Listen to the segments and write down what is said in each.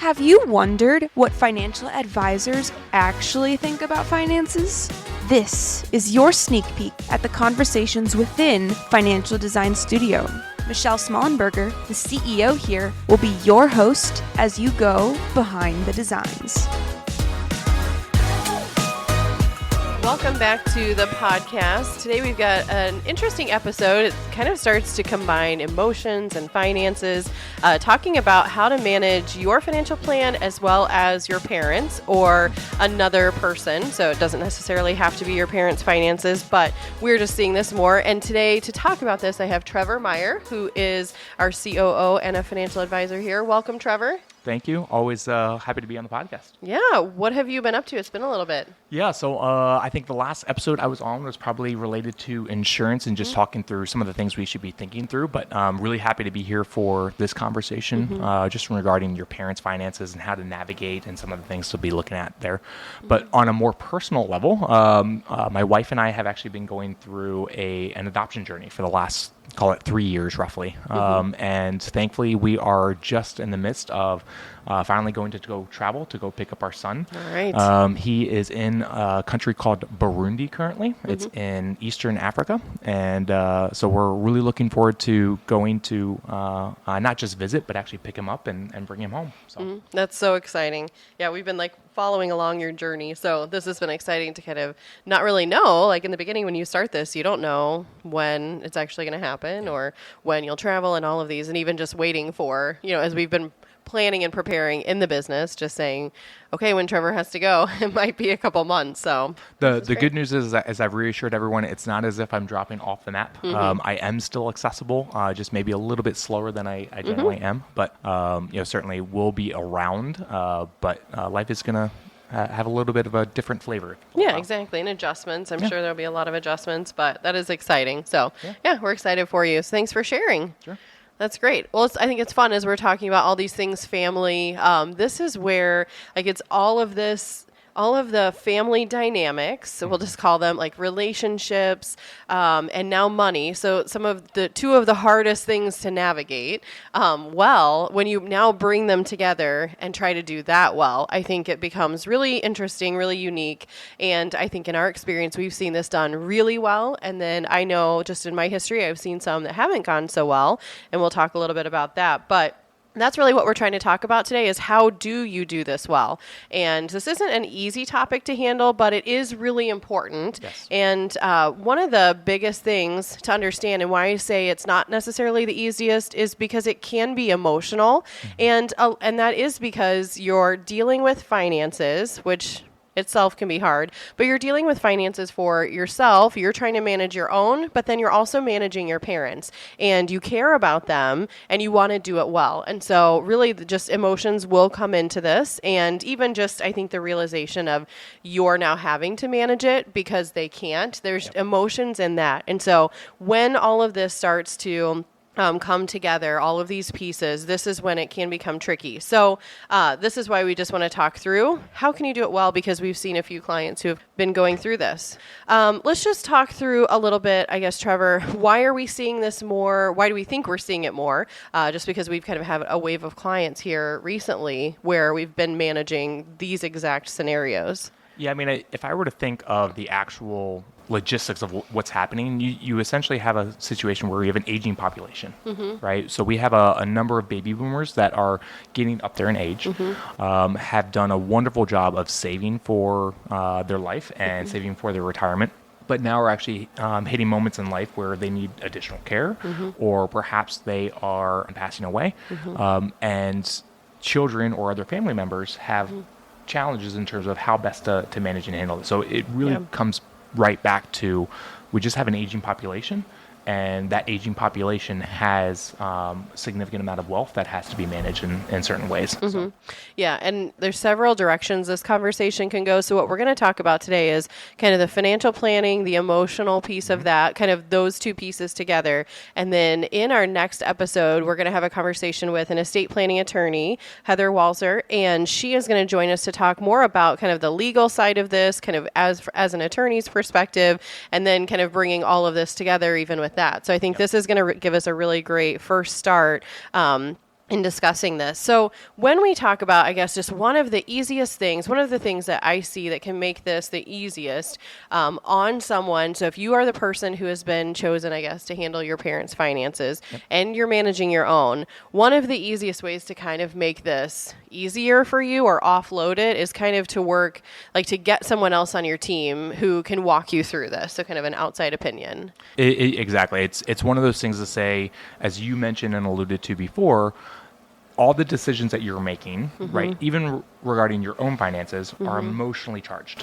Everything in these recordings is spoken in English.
Have you wondered what financial advisors actually think about finances? This is your sneak peek at the conversations within Financial Design Studio. Michelle Smollenberger, the CEO here, will be your host as you go behind the designs. Welcome back to the podcast. Today we've got an interesting episode. It kind of starts to combine emotions and finances, talking about how to manage your financial plan as well as your parents or another person. So it doesn't necessarily have to be your parents' finances, but we're just seeing this more. And today to talk about this, I have Trevor Meyer, who is our COO and a financial advisor here. Welcome, Trevor. Thank you. Always happy to be on the podcast. Yeah. What have you been up to? It's been a little bit. Yeah. So I think the last episode I was on was probably related to insurance and just talking through some of the things we should be thinking through. But I'm really happy to be here for this conversation, just regarding your parents' finances and how to navigate and some of the things to be looking at there. But on a more personal level, my wife and I have actually been going through an adoption journey for the last, call it 3 years roughly. And thankfully we are just in the midst of finally going to go travel to go pick up our son. All right. He is in a country called Burundi currently. It's in Eastern Africa. And so we're really looking forward to going to not just visit, but actually pick him up and bring him home. So That's so exciting. Yeah, we've been following along your journey. So this has been exciting to kind of not really know, in the beginning when you start this, you don't know when it's actually going to happen or when you'll travel and all of these, and even just waiting for, as we've been planning and preparing in the business, just saying, okay, when Trevor has to go, it might be a couple months. So the good news is that, as I've reassured everyone, it's not as if I'm dropping off the map. I am still accessible, just maybe a little bit slower than I generally am. But certainly will be around. But life is gonna have a little bit of a different flavor. Yeah, exactly. And adjustments. I'm sure there'll be a lot of adjustments, but that is exciting. So yeah, we're excited for you. So thanks for sharing. Sure. That's great. Well, I think it's fun as we're talking about all these things, family. This is where it's all of the family dynamics. So we'll just call them relationships, and now money. So two of the hardest things to navigate. When you now bring them together and try to do that well, I think it becomes really interesting, really unique. And I think in our experience, we've seen this done really well. And then I know just in my history, I've seen some that haven't gone so well, and we'll talk a little bit about that. But that's really what we're trying to talk about today is how do you do this well? And this isn't an easy topic to handle, but it is really important. Yes. And one of the biggest things to understand and why I say it's not necessarily the easiest is because it can be emotional. And that is because you're dealing with finances, which itself can be hard, but you're dealing with finances for yourself. You're trying to manage your own, but then you're also managing your parents, and you care about them and you want to do it well. And so really just emotions will come into this, and even just, I think, the realization of you're now having to manage it because they can't. There's emotions in that. And so when all of this starts to come together, all of these pieces, this is when it can become tricky. So this is why we just want to talk through how can you do it well, because we've seen a few clients who have been going through this. Let's just talk through a little bit, I guess, Trevor, why are we seeing this more? Why do we think we're seeing it more? Just because we've kind of had a wave of clients here recently where we've been managing these exact scenarios. Yeah, I mean, if I were to think of the actual logistics of what's happening, you essentially have a situation where we have an aging population, right? So we have a number of baby boomers that are getting up there in age, have done a wonderful job of saving for their life and saving for their retirement. But now we're actually hitting moments in life where they need additional care, or perhaps they are passing away, and children or other family members have challenges in terms of how best to manage and handle it. So it really comes right back to, we just have an aging population, and that aging population has a significant amount of wealth that has to be managed in certain ways. So. Yeah, and there's several directions this conversation can go. So what we're going to talk about today is kind of the financial planning, the emotional piece of that, kind of those two pieces together. And then in our next episode, we're going to have a conversation with an estate planning attorney, Heather Walzer, and she is going to join us to talk more about kind of the legal side of this, kind of as an attorney's perspective, and then kind of bringing all of this together even with that. So I think this is going to give us a really great first start in discussing this. So when we talk about, I guess, just one of the easiest things, one of the things that I see that can make this the easiest on someone. So if you are the person who has been chosen, I guess, to handle your parents' finances and you're managing your own, one of the easiest ways to kind of make this easier for you or offload it is kind of to work, like to get someone else on your team who can walk you through this. So kind of an outside opinion. Exactly. It's one of those things to say, as you mentioned and alluded to before, all the decisions that you're making, right, even regarding your own finances, are emotionally charged.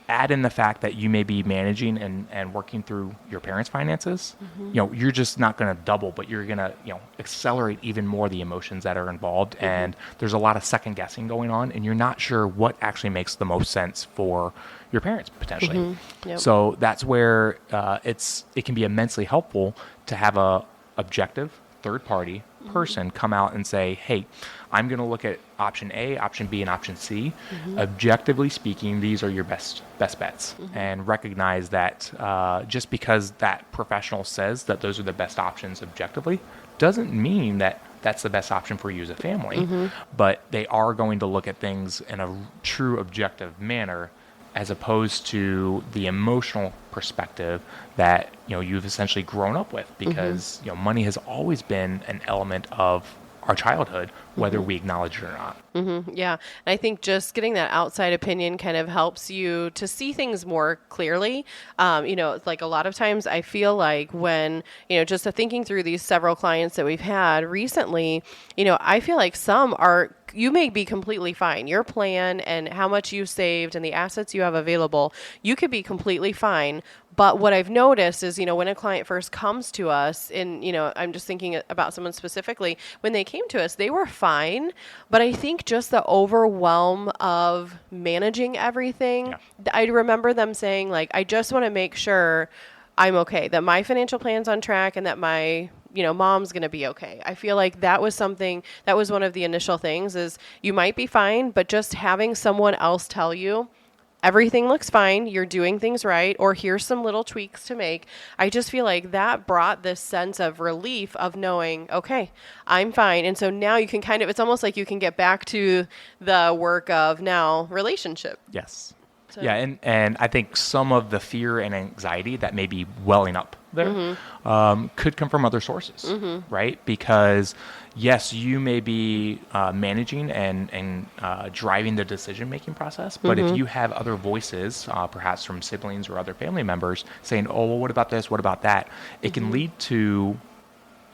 Add in the fact that you may be managing and working through your parents' finances. You're just not going to double, but you're going to, accelerate even more the emotions that are involved. And there's a lot of second guessing going on, and you're not sure what actually makes the most sense for your parents potentially. So that's where it can be immensely helpful to have a objective third party person come out and say, hey, I'm going to look at option A, option B, and option C. Objectively speaking, these are your best bets, and recognize that just because that professional says that those are the best options objectively doesn't mean that that's the best option for you as a family, but they are going to look at things in a true objective manner, as opposed to the emotional perspective that you've essentially grown up with, because money has always been an element of our childhood, whether we acknowledge it or not. Yeah. And I think just getting that outside opinion kind of helps you to see things more clearly. Like a lot of times I feel like when, just thinking through these several clients that we've had recently, I feel like you may be completely fine. Your plan and how much you saved and the assets you have available, you could be completely fine. But what I've noticed is, when a client first comes to us, and, I'm just thinking about someone specifically, when they came to us, they were fine. But I think just the overwhelm of managing everything, I remember them saying, like, I just want to make sure I'm okay, that my financial plan's on track, and that my mom's going to be okay. I feel like that was one of the initial things, is you might be fine, but just having someone else tell you, everything looks fine, you're doing things right, or here's some little tweaks to make. I just feel like that brought this sense of relief of knowing, okay, I'm fine. And so now you can it's almost like you can get back to the work of now relationship. Yes. So. Yeah, and I think some of the fear and anxiety that may be welling up there could come from other sources, right? Because yes, you may be managing and driving the decision-making process, but if you have other voices, perhaps from siblings or other family members, saying, oh, well, what about this, what about that? It can lead to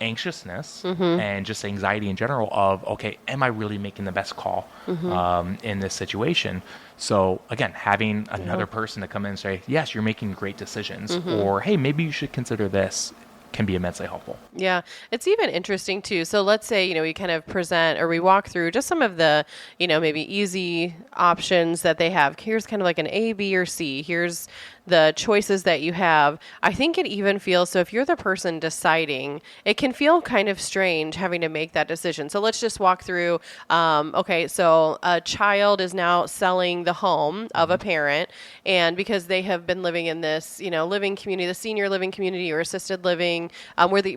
anxiousness and just anxiety in general of, okay, am I really making the best call in this situation? So again, having another person to come in and say, yes, you're making great decisions, or hey, maybe you should consider this, can be immensely helpful. Yeah. It's even interesting too. So let's say, we kind of present or we walk through just some of the, maybe easy options that they have. Here's kind of like an A, B, or C. Here's the choices that you have. I think it even feels, so if you're the person deciding, it can feel kind of strange having to make that decision. So let's just walk through, okay, so a child is now selling the home of a parent, and because they have been living in this, living community, the senior living community or assisted living,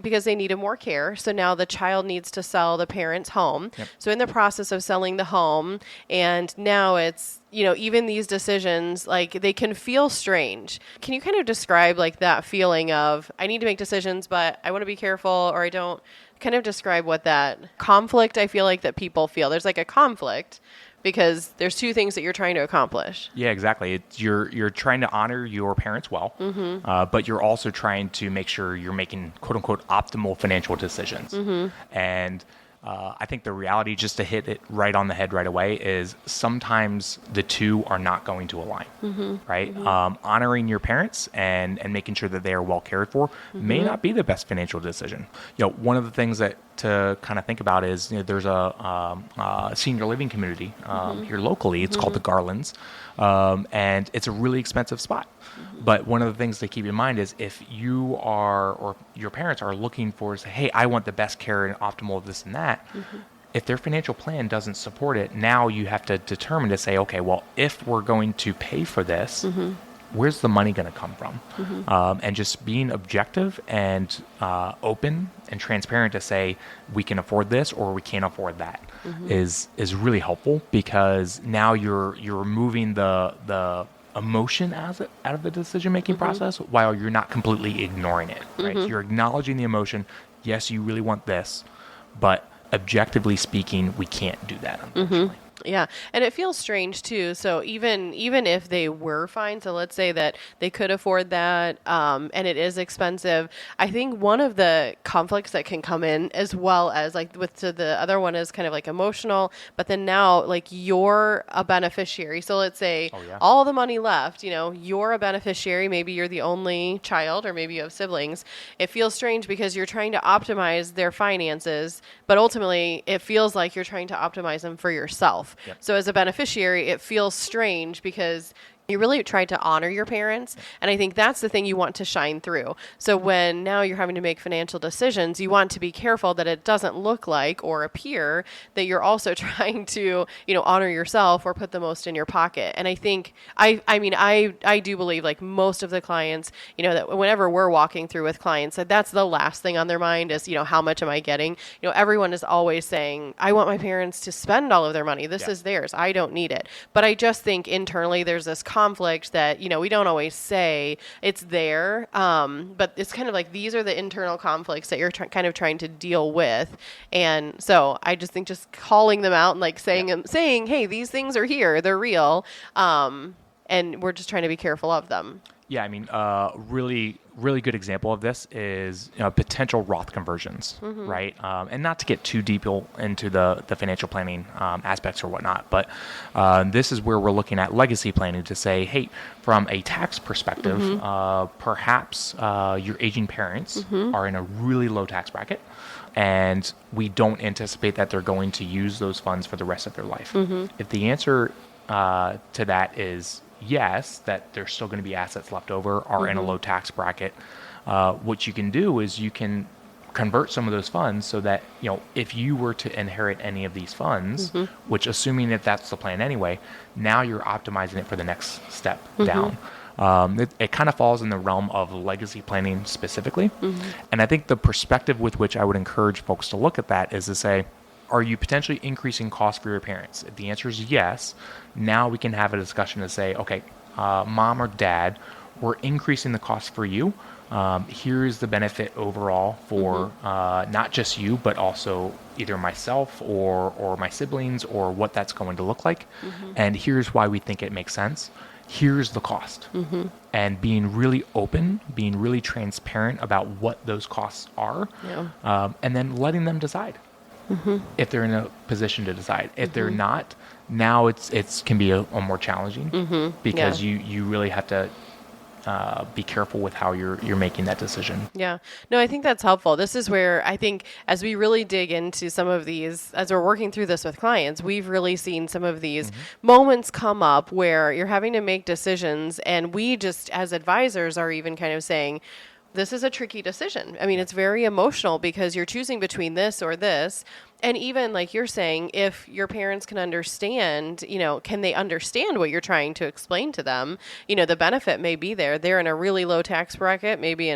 because they needed more care. So now the child needs to sell the parent's home. So in the process of selling the home, and now it's, even these decisions, like they can feel strange. Can you kind of describe like that feeling of, I need to make decisions, but I want to be careful, or I don't, kind of describe what that conflict I feel like that people feel. There's like a conflict because there's two things that you're trying to accomplish. Yeah, exactly. You're trying to honor your parents well, but you're also trying to make sure you're making quote unquote optimal financial decisions. And I think the reality, just to hit it right on the head right away, is sometimes the two are not going to align, right? Honoring your parents and making sure that they are well cared for may not be the best financial decision. One of the things that to kind of think about is, there's a senior living community here locally. It's called the Garlands, and it's a really expensive spot. But one of the things to keep in mind is if you are, or your parents are looking for, say, hey, I want the best care and optimal of this and that, if their financial plan doesn't support it, now you have to determine to say, okay, well, if we're going to pay for this, where's the money going to come from? And just being objective and open and transparent to say we can afford this or we can't afford that is really helpful, because now you're removing the emotion out of the decision making process, while you're not completely ignoring it. Right, so you're acknowledging the emotion. Yes, you really want this, but objectively speaking, we can't do that, unfortunately. Yeah. And it feels strange too. So even if they were fine, so let's say that they could afford that, and it is expensive. I think one of the conflicts that can come in, as well as like so the other one is kind of like emotional, but then now like you're a beneficiary. So let's say all the money left, you're a beneficiary. Maybe you're the only child, or maybe you have siblings. It feels strange because you're trying to optimize their finances, but ultimately it feels like you're trying to optimize them for yourself. Yep. So as a beneficiary, it feels strange because you really tried to honor your parents. And I think that's the thing you want to shine through. So when now you're having to make financial decisions, you want to be careful that it doesn't look like or appear that you're also trying to, honor yourself or put the most in your pocket. And I think, I do believe like most of the clients, that whenever we're walking through with clients, that's the last thing on their mind is, how much am I getting? Everyone is always saying, I want my parents to spend all of their money. This is theirs. I don't need it. But I just think internally there's this conflict that, we don't always say it's there. But it's kind of like, these are the internal conflicts that you're kind of trying to deal with. And so I just think just calling them out and like saying, hey, these things are here, they're real. And we're just trying to be careful of them. Yeah, really, really good example of this is potential Roth conversions, right? And not to get too deep into the financial planning aspects or whatnot, but this is where we're looking at legacy planning to say, hey, from a tax perspective, perhaps your aging parents are in a really low tax bracket, and we don't anticipate that they're going to use those funds for the rest of their life. If the answer to that is yes, that there's still going to be assets left over, are in a low tax bracket, what you can do is you can convert some of those funds so that, if you were to inherit any of these funds, which assuming that that's the plan anyway, now you're optimizing it for the next step down. It kind of falls in the realm of legacy planning specifically. And I think the perspective with which I would encourage folks to look at that is to say, are you potentially increasing costs for your parents? If the answer is yes, now we can have a discussion to say, okay, mom or dad, we're increasing the cost for you. Here's the benefit overall for not just you, but also either myself or my siblings, or what that's going to look like. And here's why we think it makes sense. Here's the cost. And being really open, being really transparent about what those costs are, and then letting them decide. If they're in a position to decide. If they're not, now it's can be a more challenging because you really have to be careful with how you're making that decision. Yeah. No, I think that's helpful. This is where I think as we really dig into some of these, as we're working through this with clients, we've really seen some of these moments come up where you're having to make decisions, and we just as advisors are even kind of saying, this is a tricky decision. It's very emotional because you're choosing between this or this. And even like you're saying, if your parents can understand, can they understand what you're trying to explain to them? The benefit may be there. They're in a really low tax bracket, maybe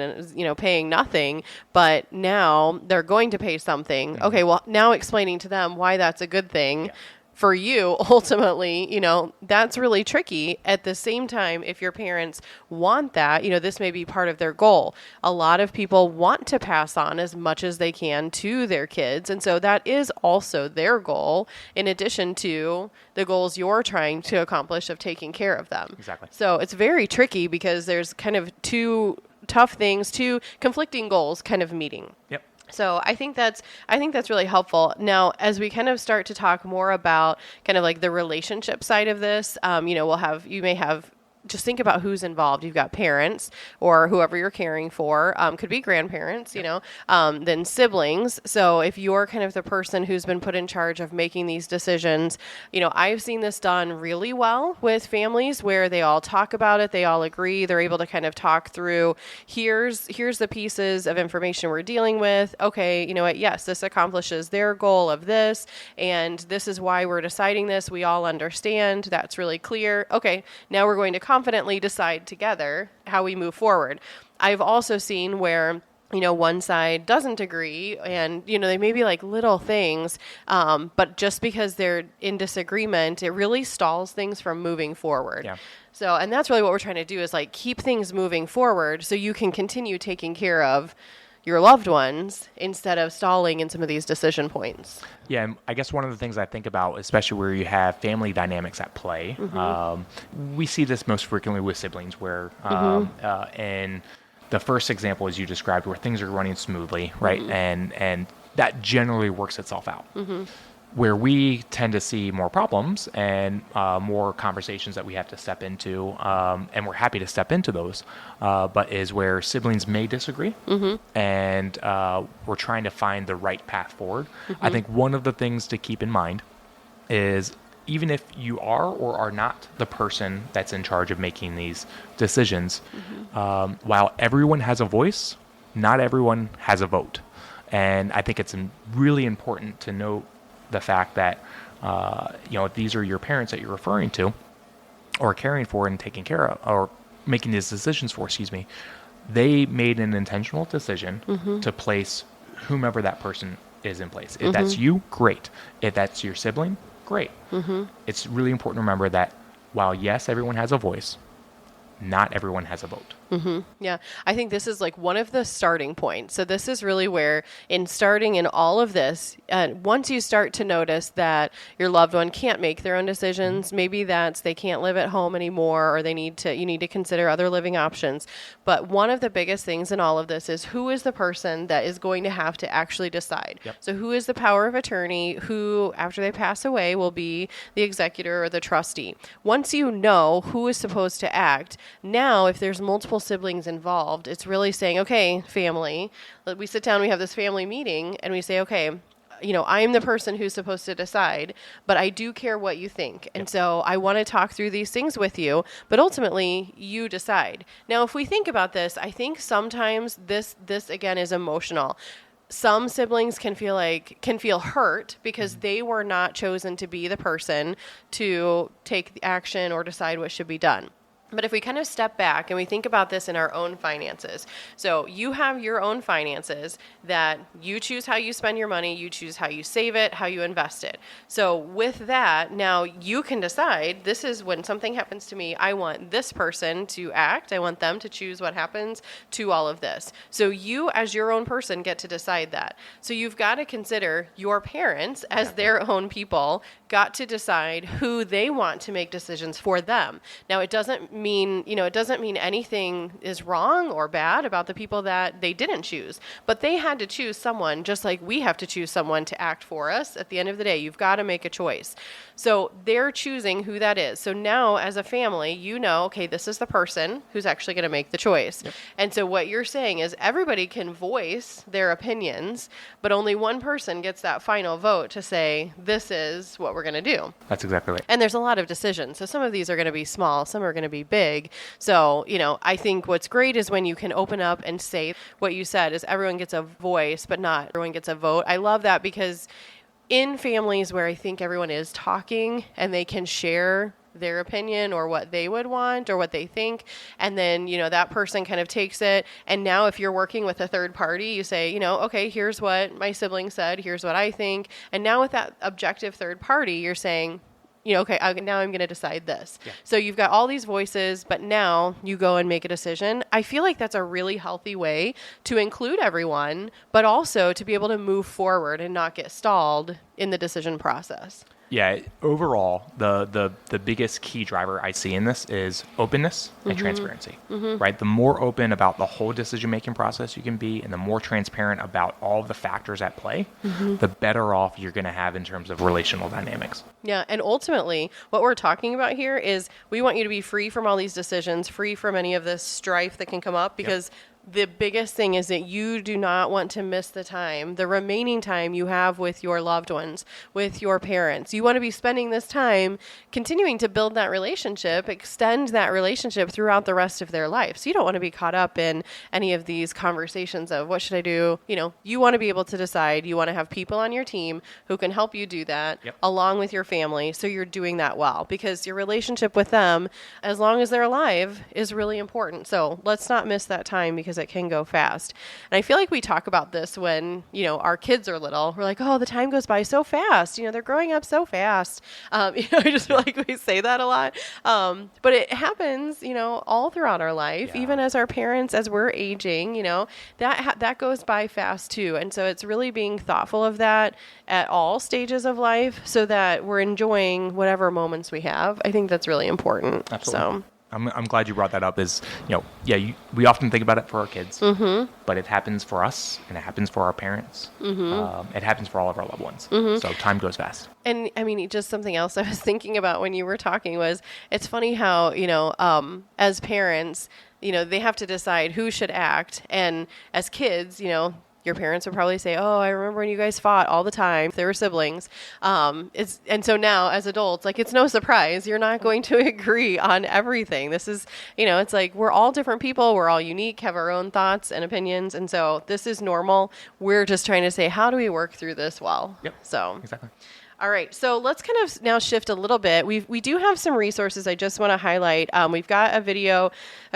paying nothing, but now they're going to pay something. Okay, well, now explaining to them why that's a good thing. For you, ultimately, that's really tricky. At the same time, if your parents want that, this may be part of their goal. A lot of people want to pass on as much as they can to their kids. And so that is also their goal, in addition to the goals you're trying to accomplish of taking care of them. Exactly. So it's very tricky because there's kind of two tough things, two conflicting goals kind of meeting. Yep. So I think that's really helpful. Now, as we kind of start to talk more about kind of like the relationship side of this, you may have, just think about who's involved. You've got parents or whoever you're caring for, could be grandparents, then siblings. So if you're kind of the person who's been put in charge of making these decisions, I've seen this done really well with families where they all talk about it. They all agree. They're able to kind of talk through, here's the pieces of information we're dealing with. Okay, you know what? Yes, this accomplishes their goal of this, and this is why we're deciding this. We all understand. That's really clear. Okay, now we're going to confidently decide together how we move forward. I've also seen where, one side doesn't agree and, they may be like little things, but just because they're in disagreement, it really stalls things from moving forward. Yeah. So, and that's really what we're trying to do is like keep things moving forward so you can continue taking care of your loved ones instead of stalling in some of these decision points. Yeah, and I guess one of the things I think about, especially where you have family dynamics at play, we see this most frequently with siblings where, and the first example, as you described, where things are running smoothly, right? And that generally works itself out. Where we tend to see more problems and more conversations that we have to step into, and we're happy to step into those, but is where siblings may disagree, and we're trying to find the right path forward. I think one of the things to keep in mind is even if you are or are not the person that's in charge of making these decisions, while everyone has a voice, not everyone has a vote. And I think it's really important to note the fact that, if these are your parents that you're referring to or caring for and taking care of or making these decisions for, they made an intentional decision to place whomever that person is in place. If that's you, great. If that's your sibling, great. It's really important to remember that while, yes, everyone has a voice, not everyone has a vote. Yeah, I think this is like one of the starting points. So this is really where in starting in all of this, once you start to notice that your loved one can't make their own decisions, maybe that's they can't live at home anymore, or you need to consider other living options. But one of the biggest things in all of this is who is the person that is going to have to actually decide. Yep. So who is the power of attorney who, after they pass away, will be the executor or the trustee. Once you know who is supposed to act, now if there's multiple siblings involved, it's really saying, okay, family, we sit down, we have this family meeting, and we say, okay, I'm the person who's supposed to decide, but I do care what you think. And so I want to talk through these things with you, but ultimately you decide. Now, if we think about this, I think sometimes this again is emotional. Some siblings can feel hurt because they were not chosen to be the person to take the action or decide what should be done. But if we kind of step back and we think about this in our own finances, so you have your own finances that you choose how you spend your money, you choose how you save it, how you invest it. So with that, now you can decide, this is when something happens to me, I want this person to act, I want them to choose what happens to all of this. So you as your own person get to decide that. So you've got to consider your parents as their own people got to decide who they want to make decisions for them. Now it doesn't mean anything is wrong or bad about the people that they didn't choose, but they had to choose someone just like we have to choose someone to act for us. At the end of the day, you've got to make a choice. So they're choosing who that is. So now as a family, okay, this is the person who's actually going to make the choice. Yep. And so what you're saying is everybody can voice their opinions, but only one person gets that final vote to say, this is what we're going to do. That's exactly right. And there's a lot of decisions. So some of these are going to be small, some are going to be big. So, I think what's great is when you can open up and say what you said is everyone gets a voice, but not everyone gets a vote. I love that because in families where I think everyone is talking and they can share their opinion or what they would want or what they think, and then, that person kind of takes it. And now if you're working with a third party, you say, okay, here's what my sibling said, here's what I think. And now with that objective third party, you're saying, okay, now I'm going to decide this. Yeah. So you've got all these voices, but now you go and make a decision. I feel like that's a really healthy way to include everyone, but also to be able to move forward and not get stalled in the decision process. Yeah, overall, the biggest key driver I see in this is openness and transparency, right? The more open about the whole decision-making process you can be and the more transparent about all of the factors at play, the better off you're going to have in terms of relational dynamics. Yeah, and ultimately, what we're talking about here is we want you to be free from all these decisions, free from any of this strife that can come up, because the biggest thing is that you do not want to miss the remaining time you have with your loved ones, with your parents. You want to be spending this time continuing to build that relationship, extend that relationship throughout the rest of their life. So you don't want to be caught up in any of these conversations of what should I do? You want to be able to decide. You want to have people on your team who can help you do that along with your family. So you're doing that well, because your relationship with them, as long as they're alive, is really important. So let's not miss that time, because it can go fast. And I feel like we talk about this when, our kids are little. We're like, oh, the time goes by so fast. They're growing up so fast. I just feel like we say that a lot. But it happens, all throughout our life, even as our parents, as we're aging, that goes by fast too. And so it's really being thoughtful of that at all stages of life, so that we're enjoying whatever moments we have. I think that's really important. Absolutely. So I'm glad you brought that up. We often think about it for our kids, but it happens for us, and it happens for our parents. It happens for all of our loved ones. So time goes fast. And I mean, just something else I was thinking about when you were talking was, it's funny how, as parents, they have to decide who should act. And as kids, your parents would probably say, oh, I remember when you guys fought all the time. If they were siblings. And so now as adults, it's no surprise. You're not going to agree on everything. This is, it's like we're all different people. We're all unique, have our own thoughts and opinions. And so this is normal. We're just trying to say, how do we work through this well? Yep. So exactly. All right, so let's kind of now shift a little bit. We do have some resources I just want to highlight. We've got a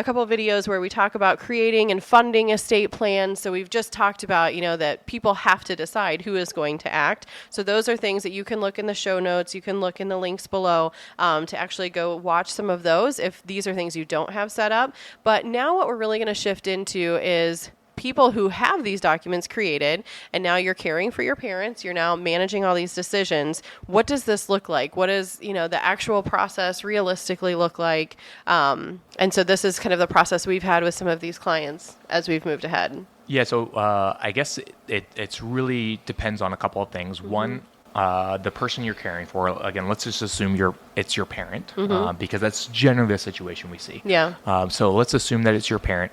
couple of videos where we talk about creating and funding estate plans. So we've just talked about, that people have to decide who is going to act. So those are things that you can look in the show notes. You can look in the links below to actually go watch some of those if these are things you don't have set up. But now what we're really going to shift into is people who have these documents created, and now you're caring for your parents, you're now managing all these decisions. What does this look like? What does, the actual process realistically look like? And so this is kind of the process we've had with some of these clients as we've moved ahead. Yeah, so I guess it's really depends on a couple of things. One, the person you're caring for, again, let's just assume it's your parent, because that's generally the situation we see. Yeah. So let's assume that it's your parent.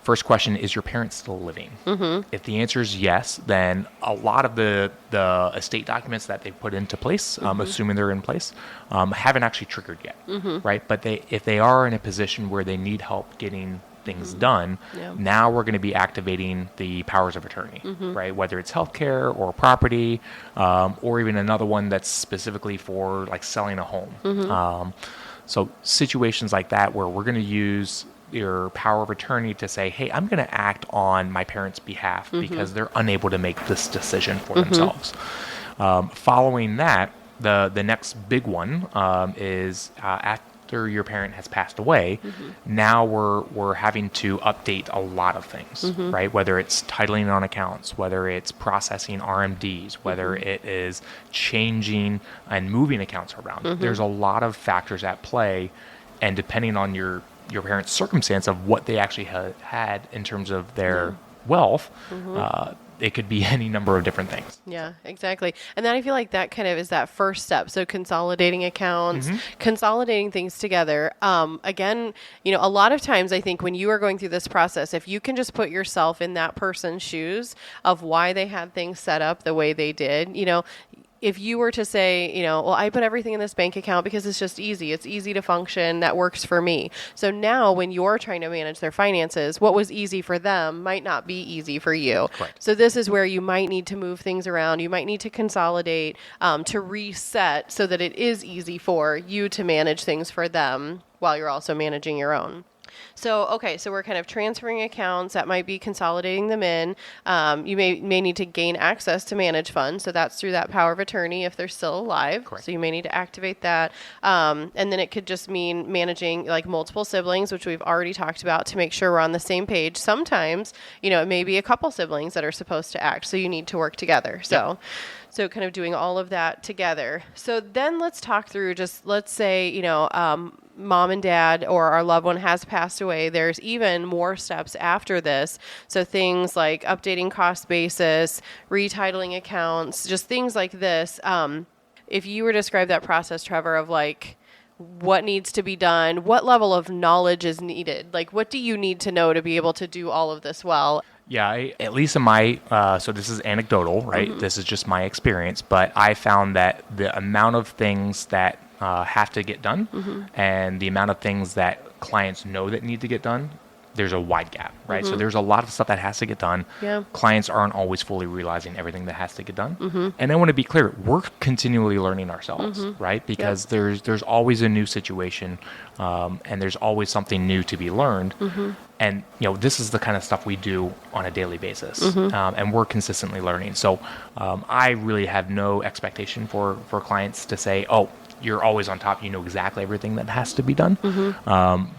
First question, is your parent still living? If the answer is yes, then a lot of the estate documents that they've put into place, assuming they're in place, haven't actually triggered yet, right? But if they are in a position where they need help getting things done, now we're going to be activating the powers of attorney, right? Whether it's healthcare or property, or even another one that's specifically for selling a home. So situations like that where we're going to use your power of attorney to say, hey, I'm going to act on my parents' behalf because they're unable to make this decision for themselves. Following that, the next big one is after your parent has passed away, now we're having to update a lot of things, right? Whether it's titling on accounts, whether it's processing RMDs, whether it is changing and moving accounts around. There's a lot of factors at play, and depending on your parents' circumstance of what they actually had in terms of their wealth, it could be any number of different things. Yeah, exactly. And then I feel like that kind of is that first step. So consolidating accounts, consolidating things together. Again, a lot of times I think when you are going through this process, if you can just put yourself in that person's shoes of why they had things set up the way they did, if you were to say, well, I put everything in this bank account because it's just easy. It's easy to function. That works for me. So now when you're trying to manage their finances, what was easy for them might not be easy for you. Correct. So this is where you might need to move things around. You might need to consolidate, to reset so that it is easy for you to manage things for them while you're also managing your own. So we're kind of transferring accounts. That might be consolidating them in. You may need to gain access to manage funds. So that's through that power of attorney if they're still alive. Correct. So you may need to activate that. And then it could just mean managing multiple siblings, which we've already talked about, to make sure we're on the same page. Sometimes, it may be a couple siblings that are supposed to act. So you need to work together. So kind of doing all of that together. So then let's talk through let's say, mom and dad or our loved one has passed away. There's even more steps after this. So things like updating cost basis, retitling accounts, just things like this. If you were to describe that process, Trevor, of what needs to be done, what level of knowledge is needed. Like, what do you need to know to be able to do all of this well? Yeah, at least in my, so this is anecdotal, right? This is just my experience, but I found that the amount of things that have to get done and the amount of things that clients know that need to get done, there's a wide gap, right? So there's a lot of stuff that has to get done. Yeah. Clients aren't always fully realizing everything that has to get done. And I want to be clear, we're continually learning ourselves, right? Because there's always a new situation and there's always something new to be learned. And, this is the kind of stuff we do on a daily basis. And we're consistently learning. So I really have no expectation for clients to say, oh, you're always on top. You know exactly everything that has to be done.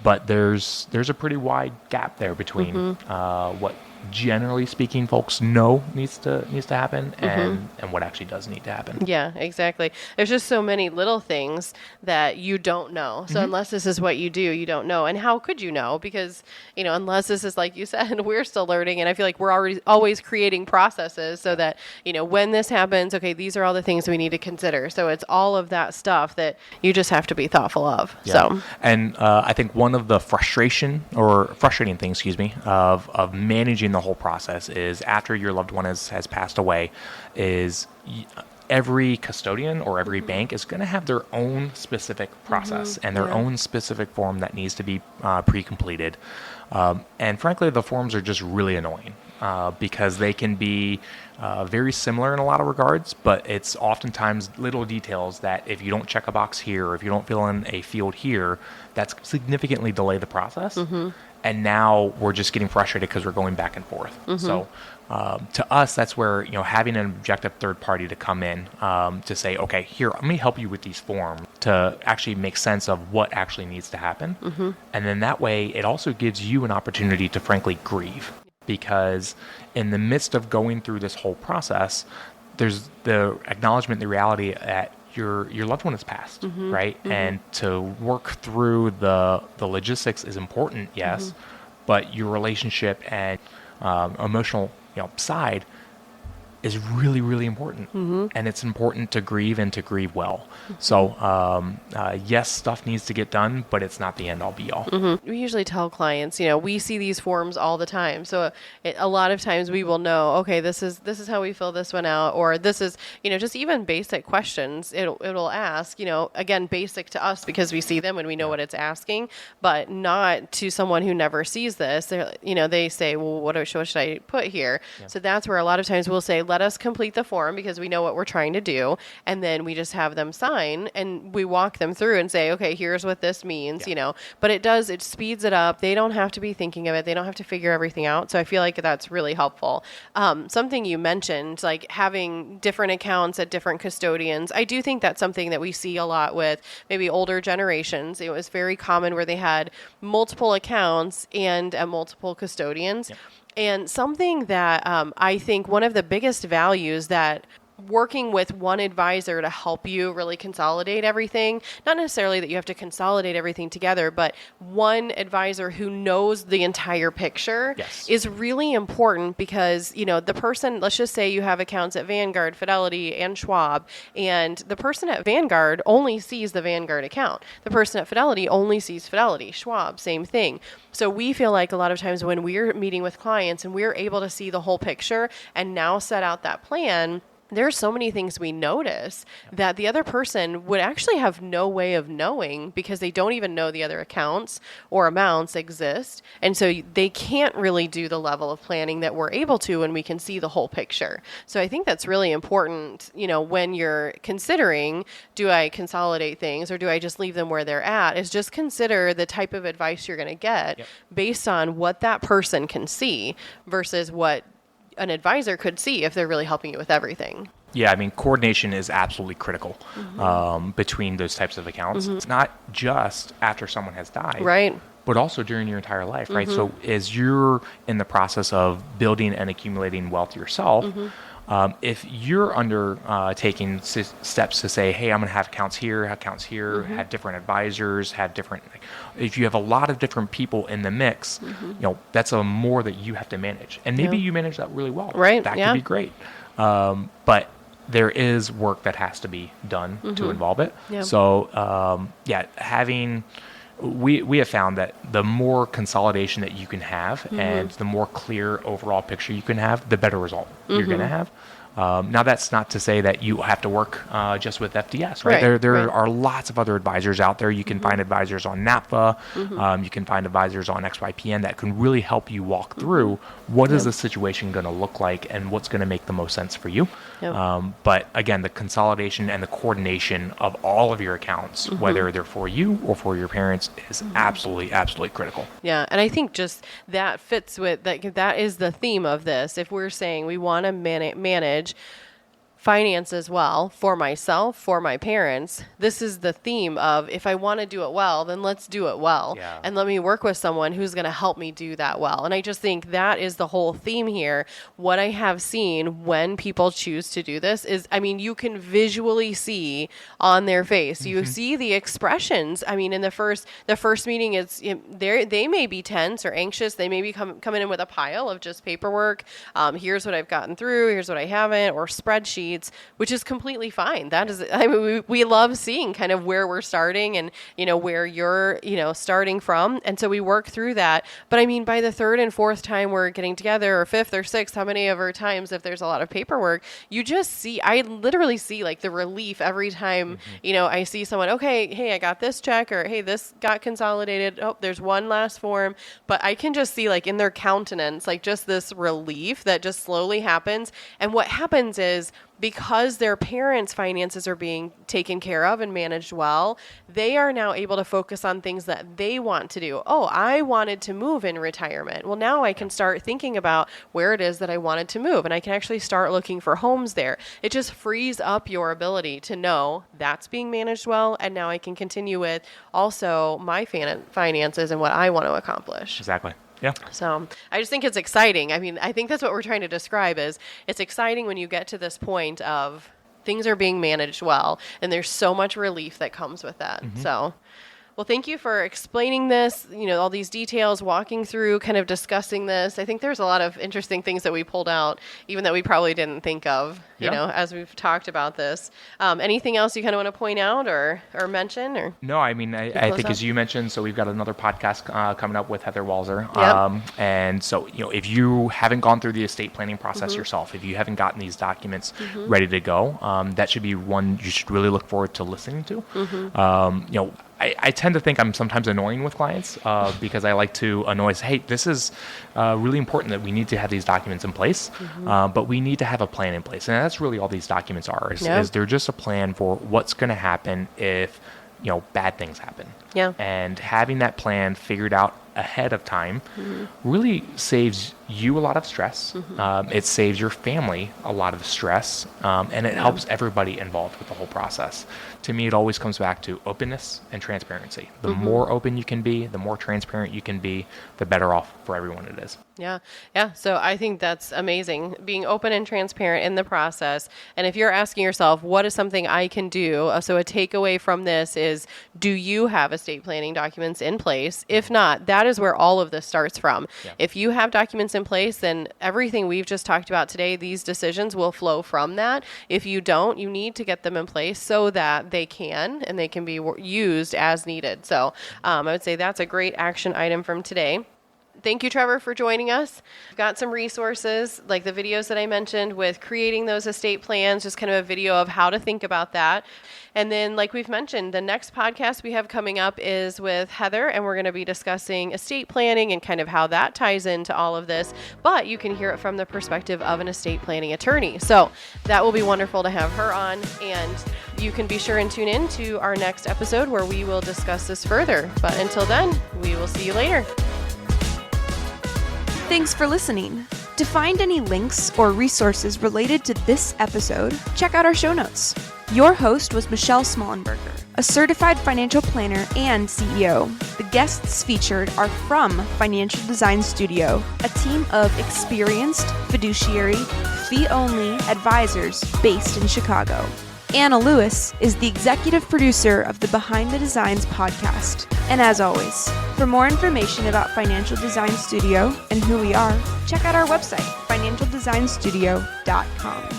But there's a pretty wide gap there between what generally speaking folks know needs to happen and what actually does need to happen. Yeah, exactly. There's just so many little things that you don't know. So unless this is what you do, you don't know. And how could you know? Because, unless this is, like you said, we're still learning. And I feel like we're always creating processes so that, when this happens, okay, these are all the things we need to consider. So it's all of that stuff that you just have to be thoughtful of. Yeah. So, and I think one of the frustrating things, of managing the whole process is after your loved one has passed away, is every custodian or every bank is going to have their own specific process and their own specific form that needs to be pre-completed. And frankly, the forms are just really annoying because they can be very similar in a lot of regards, but it's oftentimes little details that if you don't check a box here or if you don't fill in a field here, that's significantly delay the process. And now we're just getting frustrated because we're going back and forth. So to us, that's where, having an objective third party to come in to say, okay, here, let me help you with these forms to actually make sense of what actually needs to happen. And then that way, it also gives you an opportunity to frankly grieve. Because in the midst of going through this whole process, there's the acknowledgement, the reality that your loved one has passed, right? And to work through the logistics is important, yes, but your relationship and emotional side is really, really important. And it's important to grieve and to grieve well. So yes, stuff needs to get done, but it's not the end all be all. we usually tell clients, we see these forms all the time. So a lot of times we will know, okay, this is how we fill this one out, or this is, just even basic questions it'll ask, again, basic to us because we see them and we know what it's asking, but not to someone who never sees this. They say, well, what should I put here? So that's where a lot of times we'll say, let us complete the form because we know what we're trying to do. And then we just have them sign and we walk them through and say, okay, here's what this means, but it speeds it up. They don't have to be thinking of it. They don't have to figure everything out. So I feel like that's really helpful. Something you mentioned, like having different accounts at different custodians. I do think that's something that we see a lot with maybe older generations. It was very common where they had multiple accounts and multiple custodians. And something that I think one of the biggest values that working with one advisor to help you really consolidate everything, not necessarily that you have to consolidate everything together, but one advisor who knows the entire picture is really important because, the person, let's just say you have accounts at Vanguard, Fidelity, and Schwab, and the person at Vanguard only sees the Vanguard account. The person at Fidelity only sees Fidelity. Schwab, same thing. So we feel like a lot of times when we're meeting with clients and we're able to see the whole picture and now set out that plan, there's so many things we notice that the other person would actually have no way of knowing because they don't even know the other accounts or amounts exist. And so they can't really do the level of planning that we're able to when we can see the whole picture. So I think that's really important, when you're considering, do I consolidate things or do I just leave them where they're at, is just consider the type of advice you're going to get based on what that person can see versus what an advisor could see if they're really helping you with everything. Yeah, I mean, coordination is absolutely critical between those types of accounts. It's not just after someone has died, right, but also during your entire life, right? So as you're in the process of building and accumulating wealth yourself, if you're taking steps to say, hey, I'm going to have accounts here, have different advisors, if you have a lot of different people in the mix, that's a more that you have to manage. And maybe you manage that really well. Right. That could be great. But there is work that has to be done to involve it. Yeah. So, we have found that the more consolidation that you can have and the more clear overall picture you can have, the better result you're going to have. Now, that's not to say that you have to work just with FDS, right? There are lots of other advisors out there. You can find advisors on NAPFA. You can find advisors on XYPN that can really help you walk through what is the situation going to look like and what's going to make the most sense for you. But again, the consolidation and the coordination of all of your accounts, whether they're for you or for your parents, is absolutely, absolutely critical. Yeah, and I think just that fits with that is the theme of this. If we're saying we want to manage finances well for myself, for my parents, this is the theme of, if I want to do it well, then let's do it well. Yeah. And let me work with someone who's going to help me do that well. And I just think that is the whole theme here. What I have seen when people choose to do this is, I mean, you can visually see on their face, you see the expressions. I mean, in the first meeting, they may be tense or anxious. They may be coming in with a pile of just paperwork. Here's what I've gotten through. Here's what I haven't, or spreadsheets, which is completely fine. That is, I mean, we love seeing kind of where we're starting and, where you're, starting from. And so we work through that. But I mean, by the third and fourth time we're getting together, or fifth or sixth, how many of our times, if there's a lot of paperwork, you just see, I literally see like the relief every time, I see someone, okay, hey, I got this check, or hey, this got consolidated. Oh, there's one last form. But I can just see like in their countenance, like just this relief that just slowly happens. And what happens is, because their parents' finances are being taken care of and managed well, they are now able to focus on things that they want to do. Oh, I wanted to move in retirement. Well, now I can start thinking about where it is that I wanted to move, and I can actually start looking for homes there. It just frees up your ability to know that's being managed well, and now I can continue with also my finances and what I want to accomplish. Exactly. Yeah. So I just think it's exciting. I mean, I think that's what we're trying to describe is it's exciting when you get to this point of things are being managed well, and there's so much relief that comes with that. So, well, thank you for explaining this, all these details, walking through, kind of discussing this. I think there's a lot of interesting things that we pulled out, even that we probably didn't think of, as we've talked about this. Anything else you kind of want to point out or mention? Or No, I mean, I think as you mentioned, so we've got another podcast coming up with Heather Walzer. And so, if you haven't gone through the estate planning process yourself, if you haven't gotten these documents ready to go, that should be one you should really look forward to listening to. I tend to think I'm sometimes annoying with clients because I like to annoy, hey, this is really important that we need to have these documents in place, but we need to have a plan in place. And that's really all these documents are, is they're just a plan for what's going to happen if, bad things happen. Yeah. And having that plan figured out ahead of time really saves you a lot of stress. It saves your family a lot of stress, and it helps everybody involved with the whole process. To me, it always comes back to openness and transparency. The more open you can be, the more transparent you can be, the better off for everyone it is. Yeah. So I think that's amazing, being open and transparent in the process. And if you're asking yourself, what is something I can do? So a takeaway from this is, do you have estate planning documents in place? If not, that is where all of this starts from. Yeah. If you have documents in place, then everything we've just talked about today, these decisions will flow from that. If you don't, you need to get them in place so that they can be used as needed. So I would say that's a great action item from today. Thank you, Trevor, for joining us. We've got some resources like the videos that I mentioned with creating those estate plans, just kind of a video of how to think about that. And then, like we've mentioned, the next podcast we have coming up is with Heather, and we're going to be discussing estate planning and kind of how that ties into all of this. But you can hear it from the perspective of an estate planning attorney. So that will be wonderful to have her on. And you can be sure and tune in to our next episode where we will discuss this further. But until then, we will see you later. Thanks for listening. To find any links or resources related to this episode, check out our show notes. Your host was Michelle Smallenberger, a certified financial planner and CEO. The guests featured are from Financial Design Studio, a team of experienced, fiduciary, fee-only advisors based in Chicago. Anna Lewis is the executive producer of the Behind the Designs podcast. And as always, for more information about Financial Design Studio and who we are, check out our website, financialdesignstudio.com.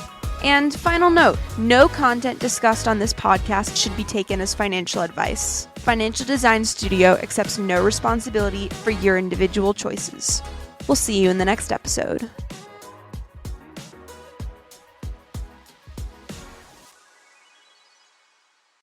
And final note, no content discussed on this podcast should be taken as financial advice. Financial Design Studio accepts no responsibility for your individual choices. We'll see you in the next episode.